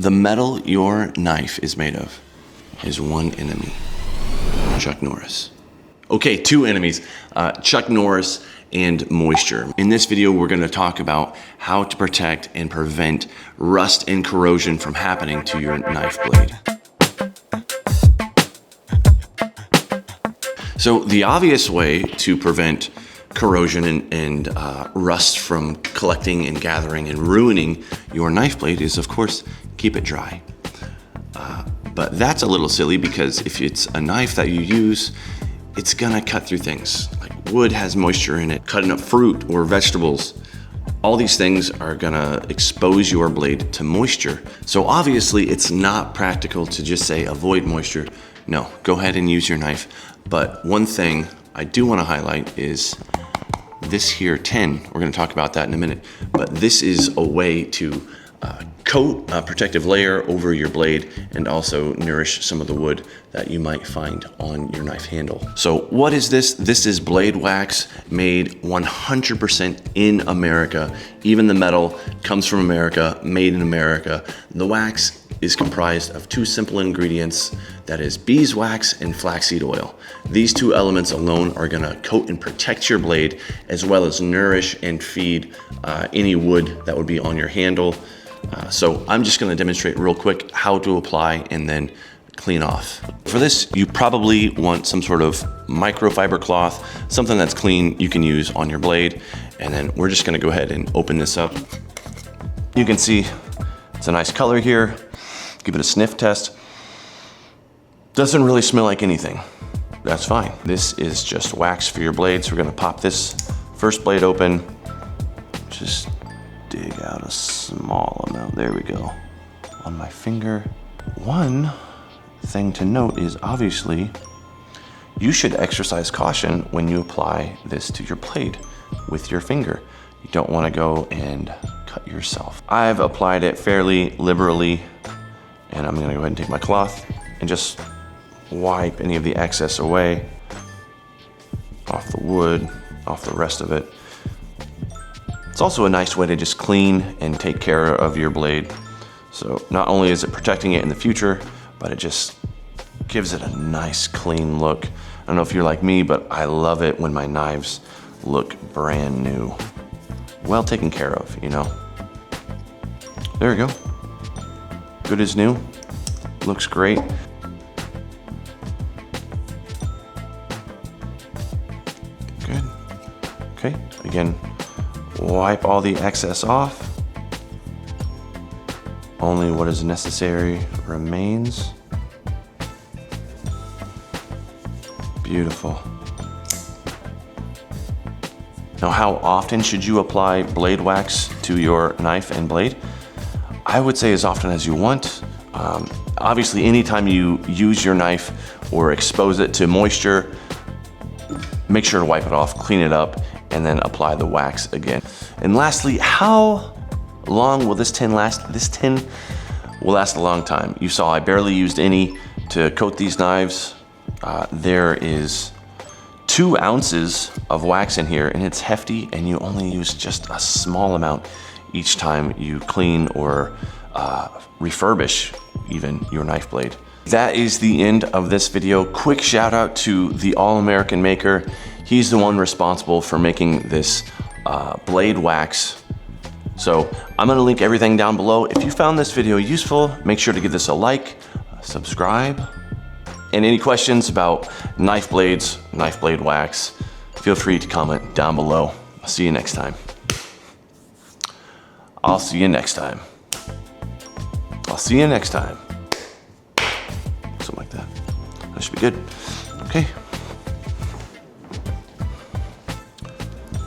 The metal your knife is made of is one enemy, Chuck Norris. Okay, two enemies, Chuck Norris and moisture. In this video, we're gonna talk about how to protect and prevent rust and corrosion from happening to your knife blade. So the obvious way to prevent corrosion and rust from collecting and gathering and ruining your knife blade is, of course, keep it dry. But that's a little silly because if it's a knife that you use, it's gonna cut through things. Like wood has moisture in it, cutting up fruit or vegetables. All these things are gonna expose your blade to moisture. So obviously it's not practical to just say avoid moisture. No, go ahead and use your knife. But one thing I do wanna highlight is this here tin. We're gonna talk about that in a minute, but this is a way to coat a protective layer over your blade and also nourish some of the wood that you might find on your knife handle. So what is this? This is blade wax made 100% in America. Even the metal comes from America, made in America. The wax is comprised of two simple ingredients, that is beeswax and flaxseed oil. These two elements alone are gonna coat and protect your blade as well as nourish and feed any wood that would be on your handle. So I'm just gonna demonstrate real quick how to apply and then clean off. For this, you probably want some sort of microfiber cloth, something that's clean you can use on your blade. And then we're just gonna go ahead and open this up. You can see it's a nice color here. Give it a sniff test. Doesn't really smell like anything. That's fine. This is just wax for your blade. So we're gonna pop this first blade open. Just dig out a small amount. There we go. On my finger. One thing to note is obviously you should exercise caution when you apply this to your blade with your finger. You don't want to go and cut yourself. I've applied it fairly liberally, and I'm gonna go ahead and take my cloth and just wipe any of the excess away off the wood, off the rest of it. It's also a nice way to just clean and take care of your blade. So not only is it protecting it in the future, but it just gives it a nice clean look. I don't know if you're like me, but I love it when my knives look brand new. Well taken care of, you know. There we go. Good as new. Looks great. Good. Okay, again, wipe all the excess off. Only what is necessary remains. Beautiful. Now, how often should you apply blade wax to your knife and blade? I would say as often as you want. Obviously, anytime you use your knife or expose it to moisture, make sure to wipe it off, clean it up, and then apply the wax again. And lastly, how long will this tin last? This tin will last a long time. You saw I barely used any to coat these knives. There is 2 ounces of wax in here, and it's hefty, and you only use just a small amount each time you clean or refurbish even your knife blade. That is the end of this video. Quick shout out to the All-American maker. He's the one responsible for making this blade wax. So I'm gonna link everything down below. If you found this video useful, make sure to give this a like, subscribe, and any questions about knife blades, knife blade wax, feel free to comment down below. I'll see you next time. I'll see you next time. I'll see you next time. Something like that. That should be good. Okay.